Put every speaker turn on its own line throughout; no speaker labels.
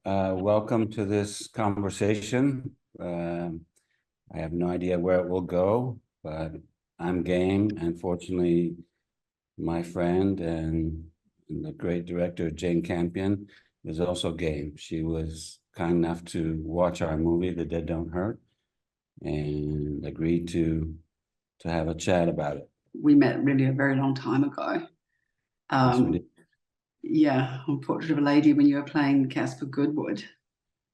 Welcome to this conversation. I have no idea where it will go, but I'm game. And fortunately, my friend and the great director, Jane Campion, is also game. She was kind enough to watch our movie, The Dead Don't Hurt, and agreed to have a chat about it.
We met really a very long time ago.
Yes, we did.
Yeah, on Portrait of a Lady when you were playing Caspar Goodwood.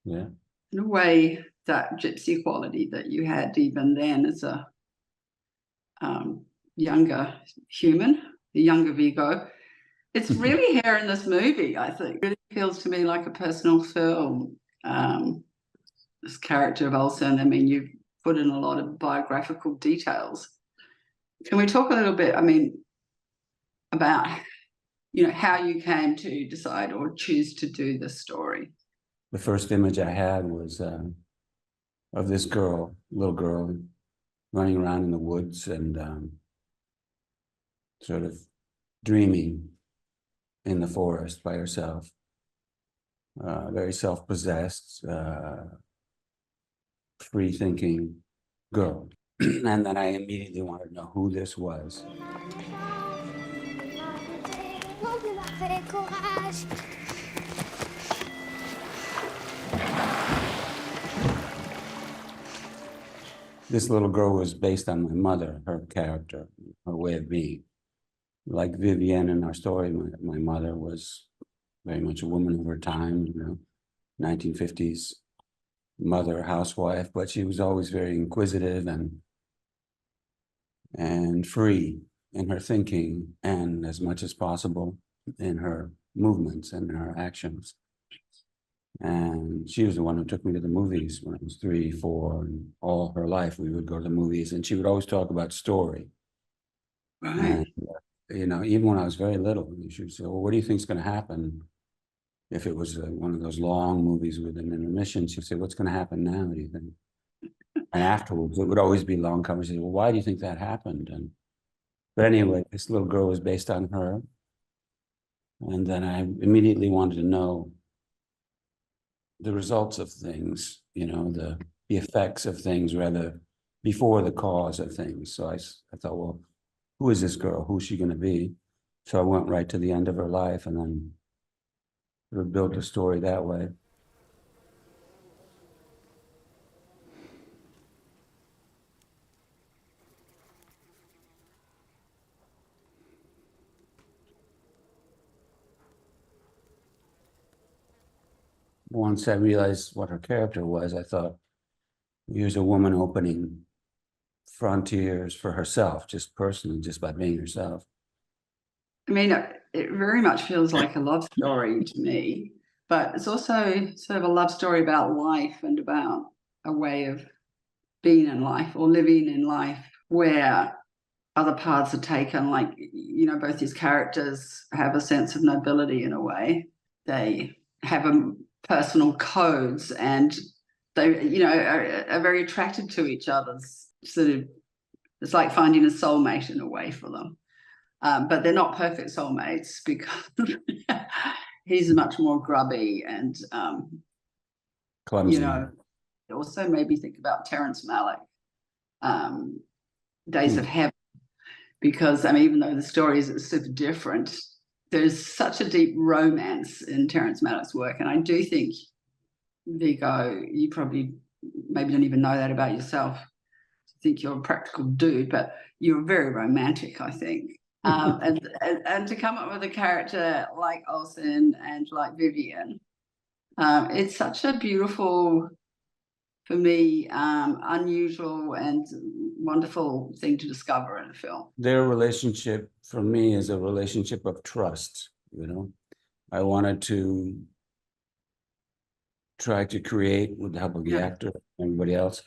Yeah.
In a way, that gypsy quality that you had even then as a younger human, the younger Viggo, it's really here in this movie, I think. It really feels to me like a personal film. This character of Huston, I mean, you've put in a lot of biographical details. Can we talk a little bit, about how you came to decide or choose to do this story?
The first image I had was of this girl, little girl, running around in the woods and sort of dreaming in the forest by herself. Very self-possessed, free-thinking girl. And then I immediately wanted to know who this was. This little girl was based on my mother, her character, her way of being. Like Vivienne in our story, my mother was very much a woman of her time, 1950s mother, housewife, but she was always very inquisitive and free in her thinking, and as much as possible in her movements and her actions. And she was the one who took me to the movies when I was 3, 4, and all her life we would go to the movies, and she would always talk about story.
Right.
And, even when I was very little, she would say, well, what do you think is going to happen if it was one of those long movies with an intermission? She'd say, what's going to happen now, do you think? And afterwards, it would always be long conversation. Well, why do you think that happened? But anyway, this little girl was based on her. And then I immediately wanted to know the results of things, the effects of things rather before the cause of things. So I thought, well, who is this girl? Who's she going to be? So I went right to the end of her life and then sort of built a story that way. Once I realized what her character was, I thought, here's a woman opening frontiers for herself, just personally, just by being herself.
I mean, it very much feels like a love story to me, but it's also sort of a love story about life and about a way of being in life or living in life where other paths are taken. Like, both these characters have a sense of nobility in a way. They have personal codes and they, are very attracted to each other's sort of, it's like finding a soulmate in a way for them. But they're not perfect soulmates because he's much more grubby and,
Clumsy.
Also maybe think about Terrence Malick, Days of Heaven, because even though the story is super different, there's such a deep romance in Terrence Malick's work. And I do think, Viggo, you probably maybe don't even know that about yourself. I think you're a practical dude, but you're very romantic, I think. And to come up with a character like Huston and like Vivienne, it's such a beautiful, for me, unusual and wonderful thing to discover in a film.
Their relationship for me is a relationship of trust. I wanted to try to create, with the help of the actor and everybody else,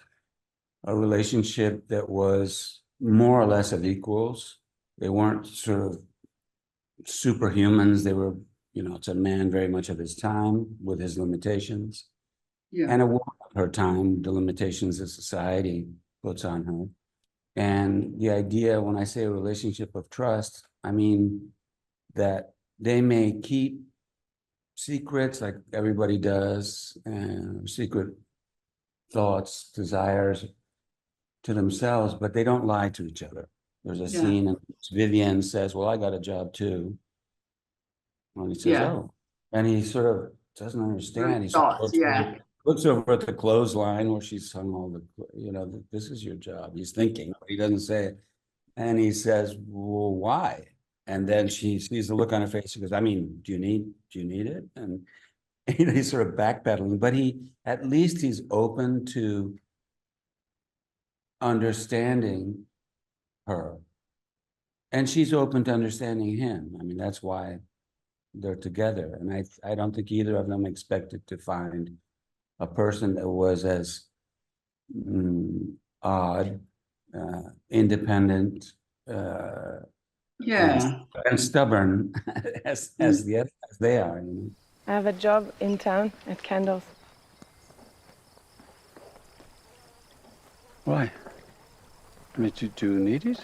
a relationship that was more or less of equals. They weren't sort of superhumans. They were, it's a man very much of his time with his limitations.
Yeah.
And a woman of her time, the limitations that society puts on her. And the idea, when I say a relationship of trust, I mean that they may keep secrets like everybody does, and secret thoughts, desires to themselves, but they don't lie to each other. There's a scene in which Vivian says, well, I got a job too. And he says, oh, and he sort of doesn't understand. He sort of looks over at the clothesline where she's hung all the, this is your job. He's thinking, but he doesn't say it. And he says, well, why? And then she sees the look on her face. She goes, I mean, do you need it? And he's sort of backpedaling, but at least he's open to understanding her. And she's open to understanding him. I mean, that's why they're together. And I don't think either of them expected to find a person that was as odd, independent, and stubborn as they are.
I have a job in town at Candles.
Why? I mean, do you need it?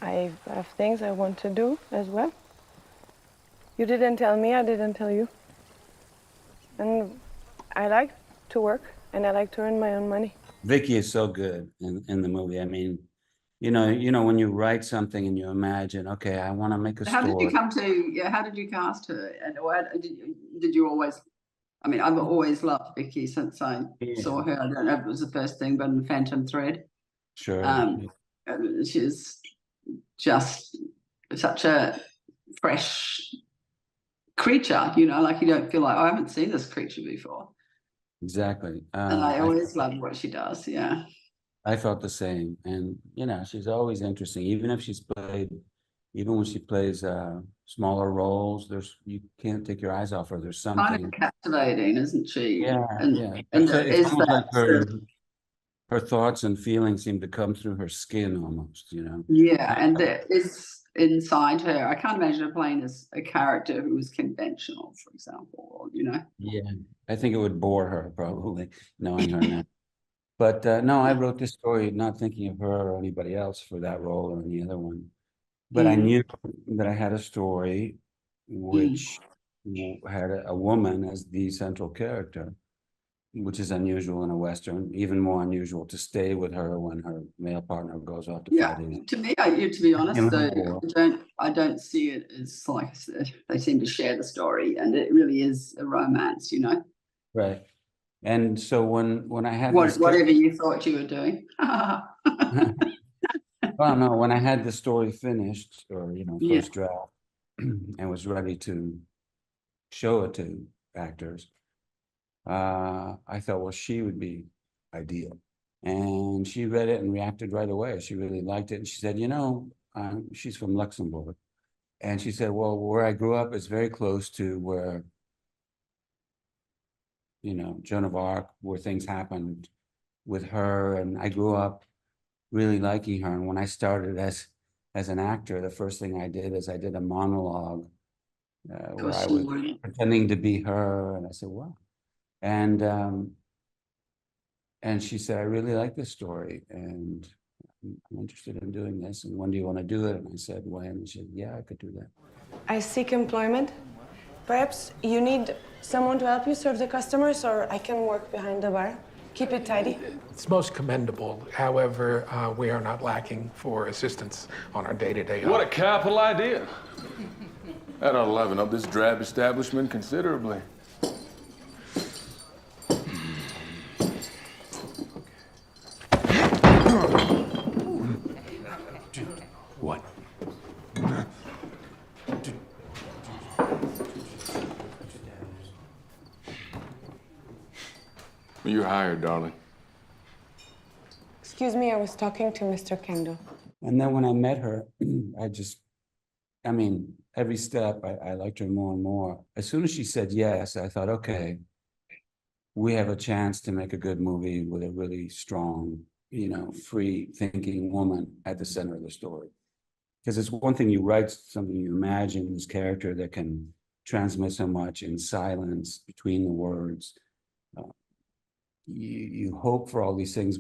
I have things I want to do as well. You didn't tell me, I didn't tell you. And I like to work, and I like to earn my own money.
Vicky is so good in the movie. I mean, when you write something and you imagine, okay, I want to make a story.
How did you cast her? And did you always, I mean, I've always loved Vicky since I saw her. I don't know if it was the first thing, but in Phantom Thread.
Sure.
She's just such a fresh creature, like you don't feel like, oh, I haven't seen this creature before.
Exactly.
And I always love what she does. Yeah.
I felt the same. And, she's always interesting, even when she plays smaller roles, you can't take your eyes off her. There's something
kind of captivating, isn't she?
Yeah.
And
it's almost like her thoughts and feelings seem to come through her skin almost,
Yeah. And there is inside her, I can't imagine her playing as a character who was conventional, for example,
Yeah, I think it would bore her probably, knowing her now. But no, I wrote this story not thinking of her or anybody else for that role or any other one. But I knew that I had a story which had a woman as the central character, which is unusual in a Western, even more unusual to stay with her when her male partner goes off to fight.
To me, to be honest, though, I don't see it as, like I said, they seem to share the story, and it really is a romance,
Right. And so when I had
whatever you thought you were doing.
Well, no, when I had the story finished, or first draft, and was ready to show it to actors, I thought, well, she would be ideal. And she read it and reacted right away. She really liked it. And she said, she's from Luxembourg. And she said, well, where I grew up is very close to where, Joan of Arc, where things happened with her. And I grew up really liking her. And when I started as an actor, the first thing I did is I did a monologue where I was pretending to be her. And I said, wow. And she said, I really like this story, and I'm interested in doing this. And when do you want to do it? And I said, when? And she said, yeah, I could do that.
I seek employment. Perhaps you need someone to help you serve the customers, or I can work behind the bar. Keep it tidy.
It's most commendable. However, we are not lacking for assistance on our day-to-day.
What a capital idea. That ought to liven up this drab establishment considerably.
What?
You're hired, darling.
Excuse me, I was talking to Mr. Kendall.
And then when I met her, every step, I liked her more and more. As soon as she said yes, I thought, okay, we have a chance to make a good movie with a really strong, free-thinking woman at the center of the story. Because it's one thing you write something, you imagine this character that can transmit so much in silence between the words. You hope for all these things,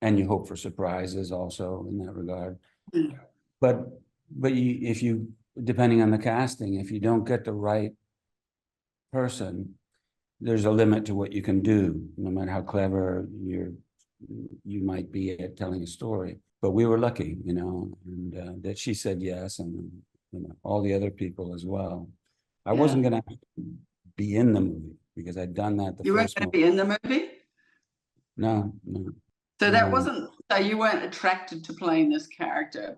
and you hope for surprises also in that regard. But if you depending on the casting, if you don't get the right person, there's a limit to what you can do, no matter how clever you might be at telling a story. But we were lucky, you know, and that she said yes, and you know, all the other people as well. I wasn't gonna be in the movie because I'd done that the
You weren't
first
going to
movie.
be in the movie?
No.
So that
No.
wasn't, so you weren't attracted to playing this character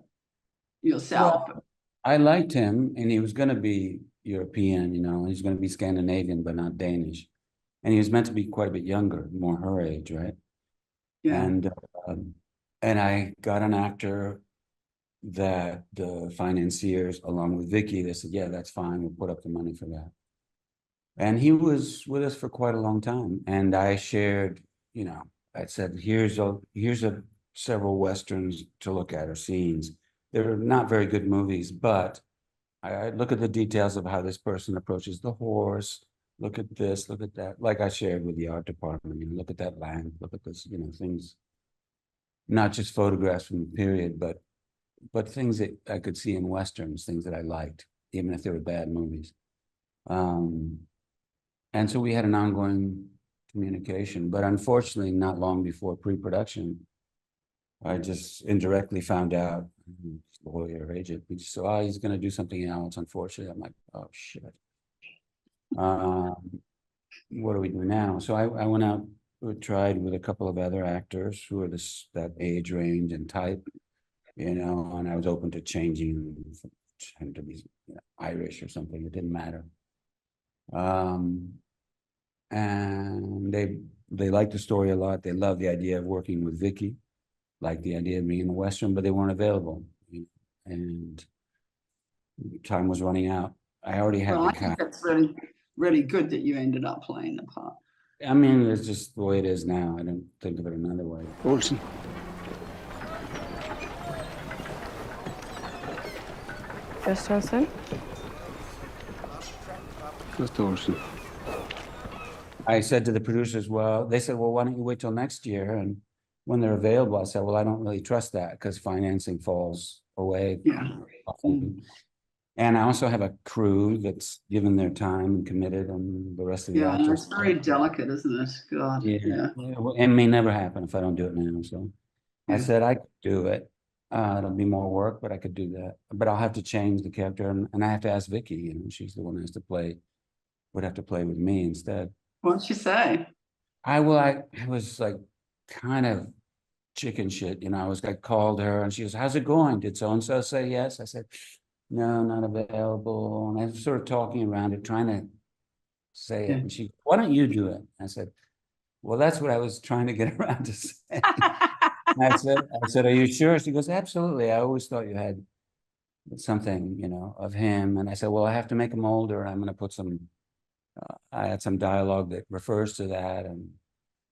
yourself?
Well, I liked him, and he was going to be European, you know, he's going to be Scandinavian, but not Danish. And he was meant to be quite a bit younger, more her age, right?
Yeah.
And I got an actor that the financiers, along with Vicky, they said, yeah, that's fine, we'll put up the money for that. And he was with us for quite a long time. And I shared, you know, I said, here's several Westerns to look at, or scenes. They're not very good movies, but I look at the details of how this person approaches the horse, look at this, look at that, like I shared with the art department, you know, look at that land, look at this, you know, things, not just photographs from the period, but things that I could see in Westerns, things that I liked, even if they were bad movies. And so we had an ongoing communication, but unfortunately, not long before pre-production, I just indirectly found out, lawyer, agent, we just said, oh, he's going to do something else, unfortunately. I'm like, oh, shit. What do we do now? So I went out, tried with a couple of other actors who are that age range and type, you know, and I was open to changing to be, you know, Irish or something. It didn't matter. And they liked the story a lot. They loved the idea of working with Vicky, liked the idea of being in the Western, but they weren't available. And time was running out. I already had
Well,
the
I think
cast.
that's really, really good that you ended up playing the part.
I mean, it's just the way it is now. I don't think of it another way.
Olsen.
Gustafsson?
Just Olsen.
I said to the producers, well, they said, well, why don't you wait till next year? And when they're available, I said, well, I don't really trust that because financing falls away.
Yeah.
Often. And I also have a crew that's given their time and committed, and the rest of the
Yeah, and
actors.
it's very delicate, isn't it? God.
Yeah. Well, it may never happen if I don't do it now. So I
Yeah.
said I could do it. It'll be more work, but I could do that. But I'll have to change the character, and I have to ask Vicky. You know, she's the one who has to play. Would have to play with me instead.
What'd she say?
I was like kind of chicken shit. You know, I called her, and she goes, "How's it going? Did so and so say yes?" I said, "No, not available." And I was sort of talking around it, trying to say it.
Yeah.
And she, "Why don't you do it?" I said, "Well, that's what I was trying to get around to say." I said, "Are you sure?" She goes, "Absolutely. I always thought you had something, you know, of him." And I said, "Well, I have to make him older. I'm going to put some, I had some dialogue that refers to that.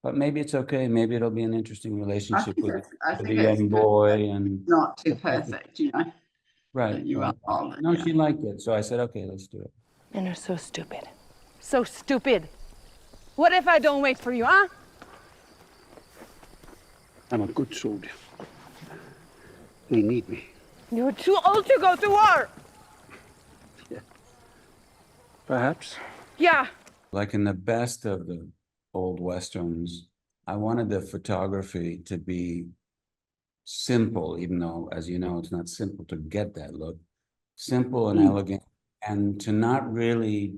But maybe it's okay. Maybe it'll be an interesting relationship with
I
a
think it's
young
good.
boy." And
Not too perfect, you know.
right.
That you are.
No,
Yeah.
she liked it. So I said, okay, let's do it.
And you're so stupid.
So stupid. What if I don't wait for you, huh?
I'm a good soldier. They need me.
You're too old to go to war.
Perhaps.
Yeah.
Like in the best of the old Westerns, I wanted the photography to be simple, even though, as you know, it's not simple to get that look. Simple and elegant, and to not really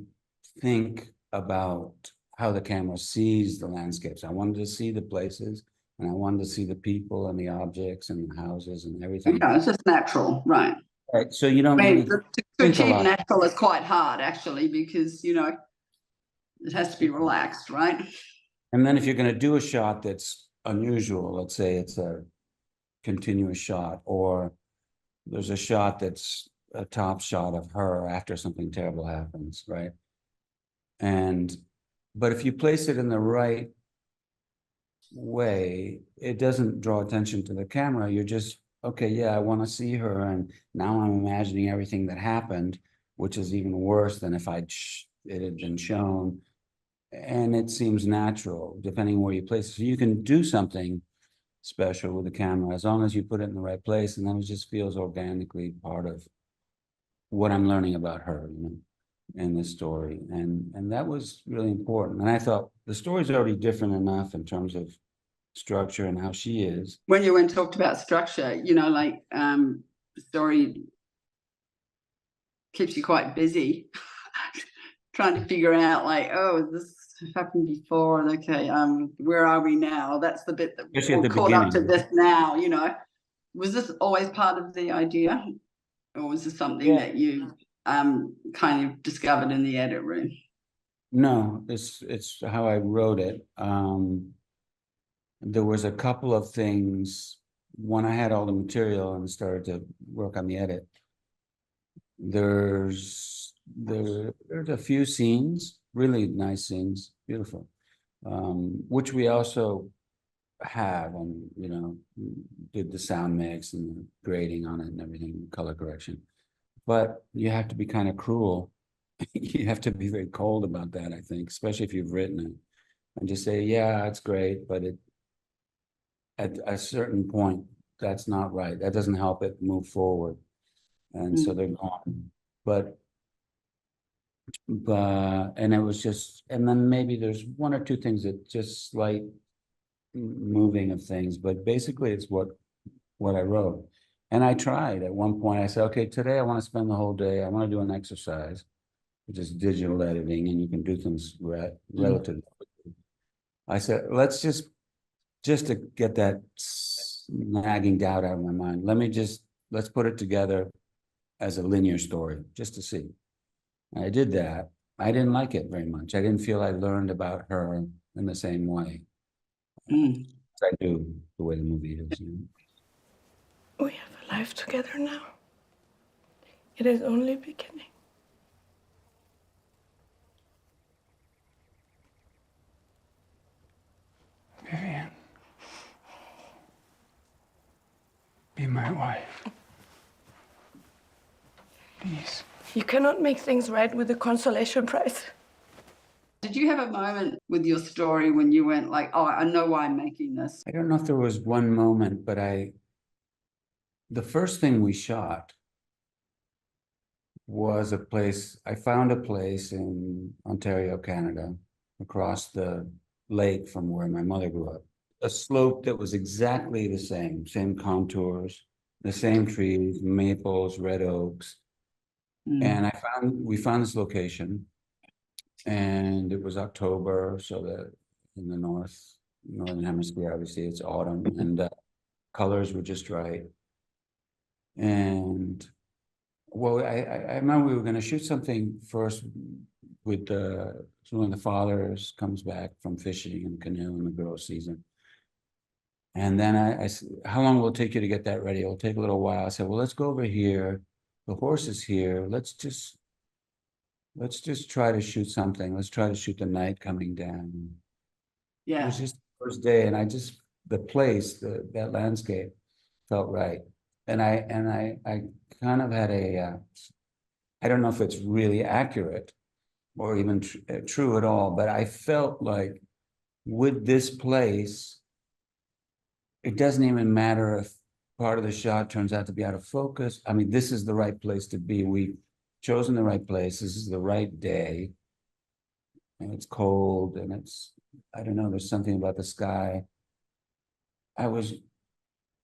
think about how the camera sees the landscapes. I wanted to see the places, and I wanted to see the people and the objects and the houses and everything.
Yeah, it's just natural, right?
Right. So you don't
I mean,
really
to
think a
achieve
lot.
natural is quite hard, actually, because, you know, it has to be relaxed, right?
And then if you're going to do a shot that's unusual, let's say it's a continuous shot, or there's a shot that's a top shot of her after something terrible happens, right? But if you place it in the right way, it doesn't draw attention to the camera. You're just, okay, yeah, I want to see her, and now I'm imagining everything that happened, which is even worse than if it had been shown. And it seems natural, depending where you place it. So you can do something special with the camera as long as you put it in the right place, and then it just feels organically part of what I'm learning about her, in this story. And that was really important. And I thought the story's already different enough in terms of structure and how she is.
When you went talked about structure, like the story keeps you quite busy trying to figure out like, oh, this happened before, and okay, where are we now? That's the bit that
Especially at the
we're caught up to
beginning.
this now, Was this always part of the idea, or was this something
Yeah.
that you kind of discovered in the edit room?
No, it's how I wrote it. There was a couple of things when I had all the material and started to work on the edit. There's a few scenes, really nice scenes, beautiful, which we also have, and did the sound mix and the grading on it and everything, color correction. But you have to be kind of cruel. You have to be very cold about that, I think, especially if you've written it, and just say, yeah, it's great, but at a certain point, that's not right. That doesn't help it move forward. And so they're gone. But and it was just, and then maybe there's one or two things that just slight moving of things, but basically it's what I wrote. And I tried at one point, I said, okay, today I want to spend the whole day, I want to do an exercise, which is digital editing, and you can do things relatively quickly. I said, let's just to get that nagging doubt out of my mind, let's put it together as a linear story, just to see. And I did that. I didn't like it very much. I didn't feel I learned about her in the same way as I do the way the movie is.
We have a life together now. It is only beginning.
Vivian. Be my wife. Please.
You cannot make things right with a consolation prize.
Did you have a moment with your story when you went like, oh, I know why I'm making this?
I don't know if there was one moment, but the first thing we shot was I found a place in Ontario, Canada, across the lake from where my mother grew up. A slope that was exactly the same contours, the same trees, maples, red oaks. And we found this location, and it was October, so that in the northern hemisphere, obviously it's autumn, and colors were just right. And well, I remember we were going to shoot something first with when the father comes back from fishing in the canoe in the girl season. And then I said, how long will it take you to get that ready? It'll take a little while. I said, well, let's go over here. The horse is here. Let's just try to shoot something. Let's try to shoot the night coming down.
Yeah.
It was just the first day, and the place, that landscape felt right. And I kind of had I don't know if it's really accurate or even true at all, but I felt like with this place, it doesn't even matter if part of the shot turns out to be out of focus. I mean, this is the right place to be. We've chosen the right place. This is the right day. And it's cold, and I don't know, there's something about the sky.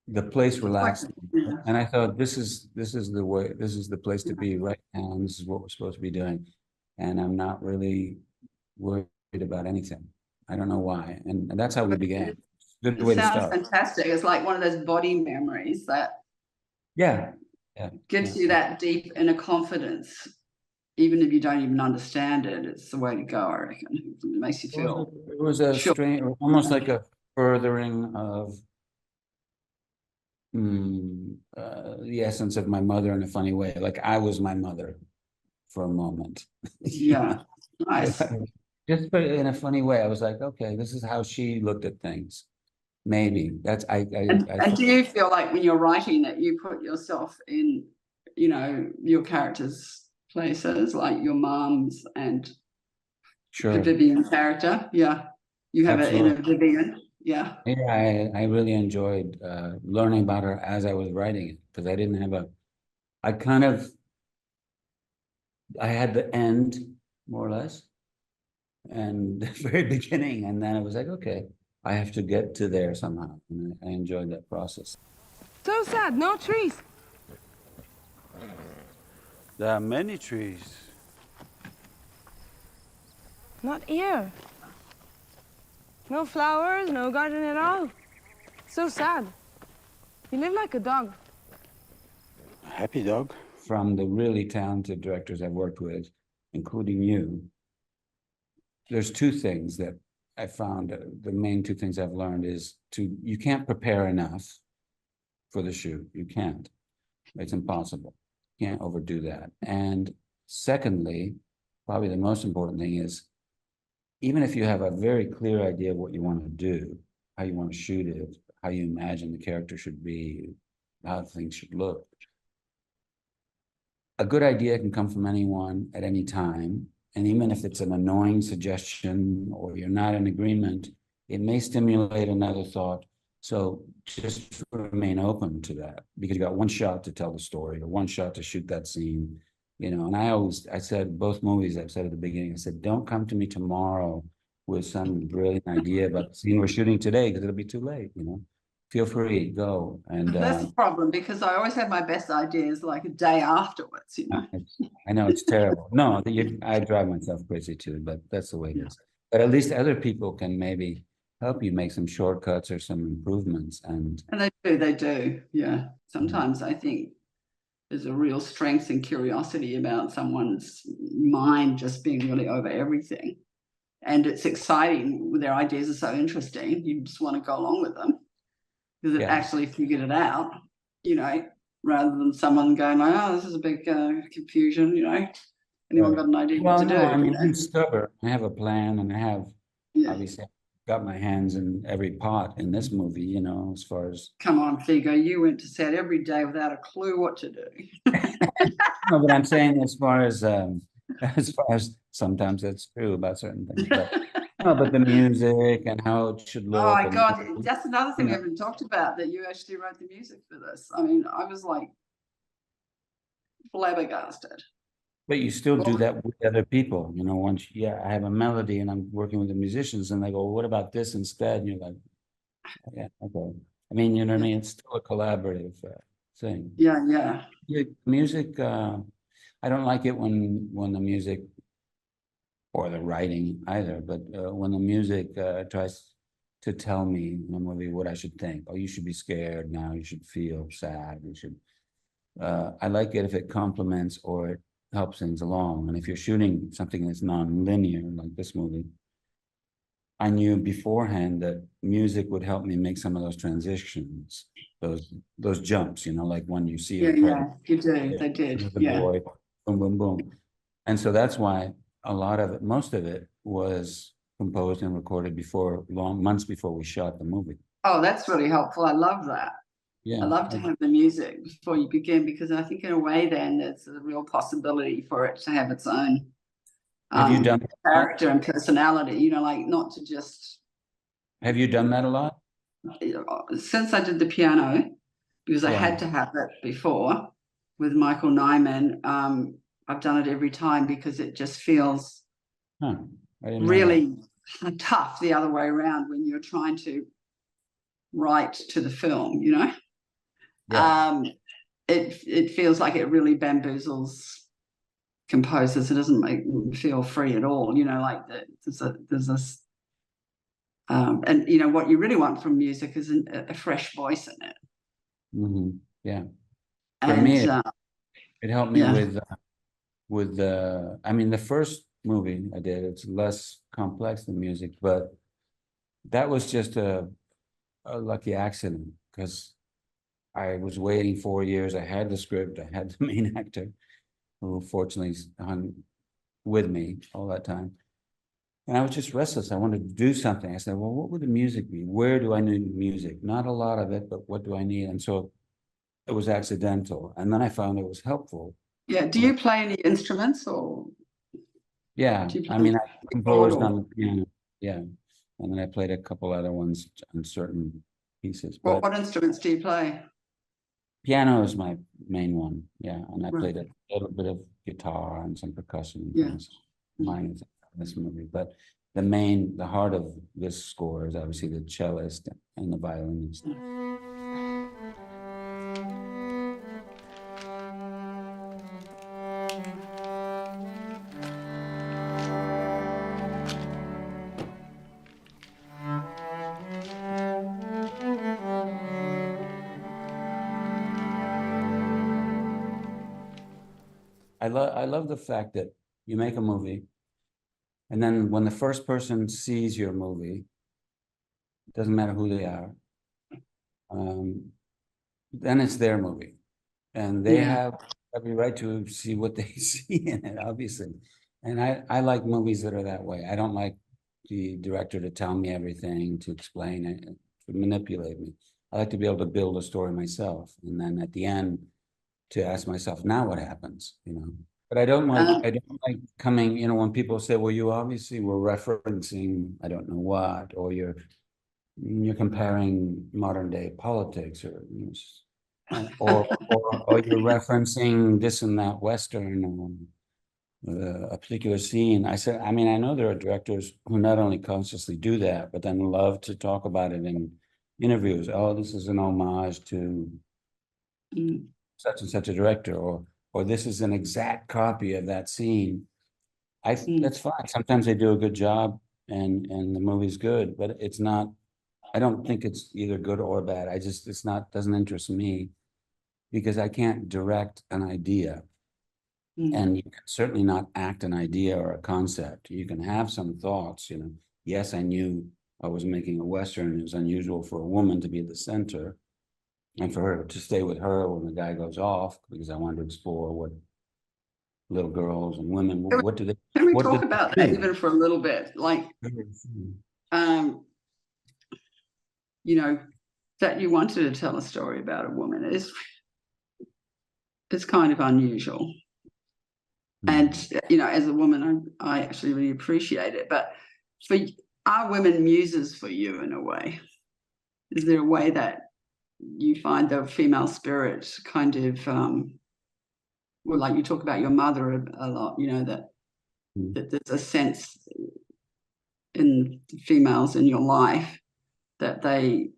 The place relaxed me. And I thought, this is the way, this is the place to be right now, and this is what we're supposed to be doing. And I'm not really worried about anything. I don't know why. And that's how we began. Good way
It
to
sounds
start.
fantastic. It's like one of those body memories that
Yeah.
gives you that deep inner confidence, even if you don't even understand it. It's the way to go, I reckon. It makes you feel.
It was a
sure.
strange, almost like a furthering of the essence of my mother in a funny way. Like I was my mother for a moment.
Yeah, nice.
Just but in a funny way. I was like, okay, this is how she looked at things. Maybe that's
And do you feel like when you're writing that you put yourself in, your characters' places, like your mom's and
sure.
the Vivian character? Yeah, you have it in a Vivian. Yeah.
Yeah, I really enjoyed learning about her as I was writing it, because I didn't have I kind of I had the end, more or less, and the very beginning, and then it was like, okay, I have to get to there somehow, and I enjoyed that process.
So sad, no trees.
There are many trees.
Not here. No flowers, no garden at all. So sad. You live like a dog.
Happy dog.
From the really talented directors I've worked with, including you, there's two things that I found, the main two things I've learned is you can't prepare enough for the shoot. You can't. It's impossible. You can't overdo that. And secondly, probably the most important thing is, even if you have a very clear idea of what you want to do, how you want to shoot it, how you imagine the character should be, how things should look, a good idea can come from anyone at any time. And even if it's an annoying suggestion or you're not in agreement, it may stimulate another thought. So just remain open to that, because you got one shot to tell the story or one shot to shoot that scene, you know. And I said, both movies I've said at the beginning, I said, don't come to me tomorrow with some brilliant idea about the scene we're shooting today, because it'll be too late, you know. Feel free, go. And
That's the problem, because I always have my best ideas like a day afterwards, you know.
I know it's terrible. No, I drive myself crazy too, but that's the way it is. But at least other people can maybe help you make some shortcuts or some improvements. And
they do, yeah. Sometimes I think there's a real strength and curiosity about someone's mind just being really over everything. And it's exciting. Their ideas are so interesting. You just want to go along with them, because it actually figured it out, you know, rather than someone going like, oh, this is a big confusion, you know. Anyone got an idea what to do?
I mean, I'm stubborn. I have a plan, and I have obviously got my hands in every pot in this movie, you know, as far as.
Come on, Viggo, you went to set every day without a clue what to do.
No, but I'm saying as far as sometimes that's true about certain things, but no, but the music and how it should look.
Oh my God, that's another thing we haven't talked about, that you actually wrote the music for this. I mean, I was like flabbergasted.
But you still do that with other people, you know. Once, I have a melody and I'm working with the musicians, and they go, well, what about this instead? And you're like, yeah, okay. I mean, you know what I mean? It's still a collaborative thing.
Yeah.
Music, I don't like it when the music, or the writing either, but when the music tries to tell me in a movie what I should think. Oh, you should be scared now, you should feel sad, you should. I like it if it complements or it helps things along. And if you're shooting something that's non-linear, like this movie, I knew beforehand that music would help me make some of those transitions, those jumps, you know, like when you see
you do, they did,
boy, boom, boom, boom. And so that's why a lot of it, most of it, was composed and recorded months before we shot the movie.
Oh, that's really helpful. I love that.
Yeah,
I love to have the music before you begin, because I think in a way then there's a real possibility for it to have its own
have you done
character and personality, you know, like not to just.
Have you done that a lot?
Since I did the piano, because I had to have it before with Michael Nyman, I've done it every time, because it just feels really tough the other way around when you're trying to write to the film, you know. It feels like it really bamboozles composers. It doesn't make them feel free at all, you know, like there's this and you know what you really want from music is a fresh voice in it.
Yeah,
for
me it helped me with I mean, the first movie I did, it's less complex than music, but that was just a lucky accident, because I was waiting 4 years. I had the script, I had the main actor, who fortunately hung with me all that time. And I was just restless. I wanted to do something. I said, well, what would the music be? Where do I need music? Not a lot of it, but what do I need? And so it was accidental. And then I found it was helpful.
Yeah. Do you play any instruments or?
Yeah. I mean, I composed on the piano. Yeah. And then I played a couple other ones on certain pieces.
What instruments do you play?
Piano is my main one, yeah, and I
Right.
played a little bit of guitar and some percussion and
Yeah.
things. Mine is in this movie, but the heart of this score is obviously the cellist and the violinist. I love the fact that you make a movie, and then when the first person sees your movie, it doesn't matter who they are, then it's their movie, and they
Yeah.
have every right to see what they see in it, obviously. And I like movies that are that way. I don't like the director to tell me everything, to explain it, to manipulate me. I like to be able to build a story myself, and then at the end, to ask myself, now what happens, you know? But I don't like coming, you know, when people say, well, you obviously were referencing, I don't know what, or you're comparing modern day politics, or you know, or you're referencing this and that Western, a particular scene. I said, I mean, I know there are directors who not only consciously do that, but then love to talk about it in interviews. Oh, this is an homage to
Mm.
such and such a director, or this is an exact copy of that scene. That's fine. Sometimes they do a good job and the movie's good, but it's not, I don't think it's either good or bad. It's not, doesn't interest me, because I can't direct an idea. And you can certainly not act an idea or a concept. You can have some thoughts, you know. Yes, I knew I was making a Western. It was unusual for a woman to be at the center, and for her to stay with her when the guy goes off, because I wanted to explore what little girls and women, what do they?
Can we
what
talk
do they
about that
do?
even for a little bit? Like, you know, that you wanted to tell a story about a woman is, it's kind of unusual. And, you know, as a woman, I actually really appreciate it. But are women muses for you in a way? Is there a way that you find the female spirit kind of, well, like you talk about your mother a lot, you know, that there's a sense in females in your life that they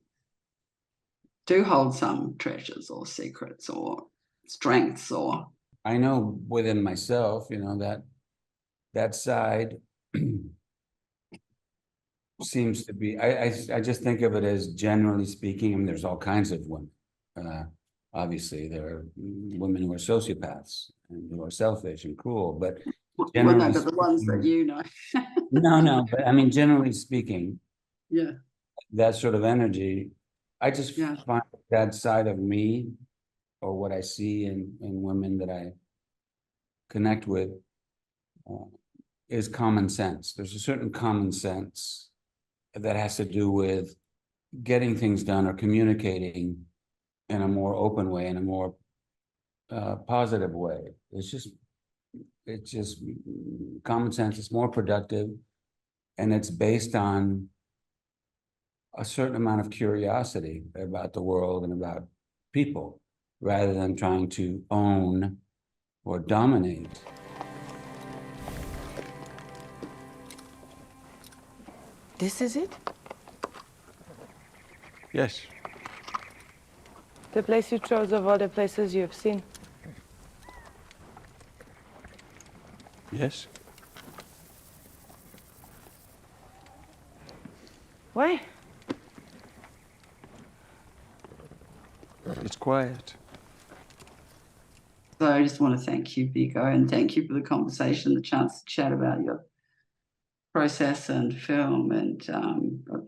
do hold some treasures or secrets or strengths, or
I know within myself, you know, that side seems to be, I just think of it as, generally speaking, I mean, there's all kinds of women. Obviously, there are women who are sociopaths and who are selfish and cruel, but generally
but the ones that you know.
no, but I mean, generally speaking,
Yeah.
that sort of energy, I just
Yeah.
find that side of me, or what I see in women that I connect with, is common sense. There's a certain common sense that has to do with getting things done or communicating in a more open way, in a more positive way. It's just common sense. It's more productive, and it's based on a certain amount of curiosity about the world and about people, rather than trying to own or dominate.
This is it?
Yes.
The place you chose of all the places you have seen.
Yes.
Why?
It's quiet.
So I just want to thank you, Viggo, and thank you for the conversation, the chance to chat about your process and film. And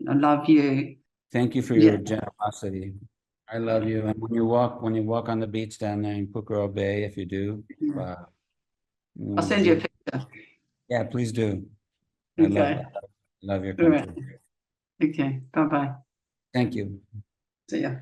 I love you.
Thank you for your generosity. I love you. And when you walk on the beach down there in Pucaro Bay, if you do,
I'll send you a picture.
yeah, please do.
Okay.
Love your
All right.
country.
Okay. Bye-bye.
Thank you.
See ya.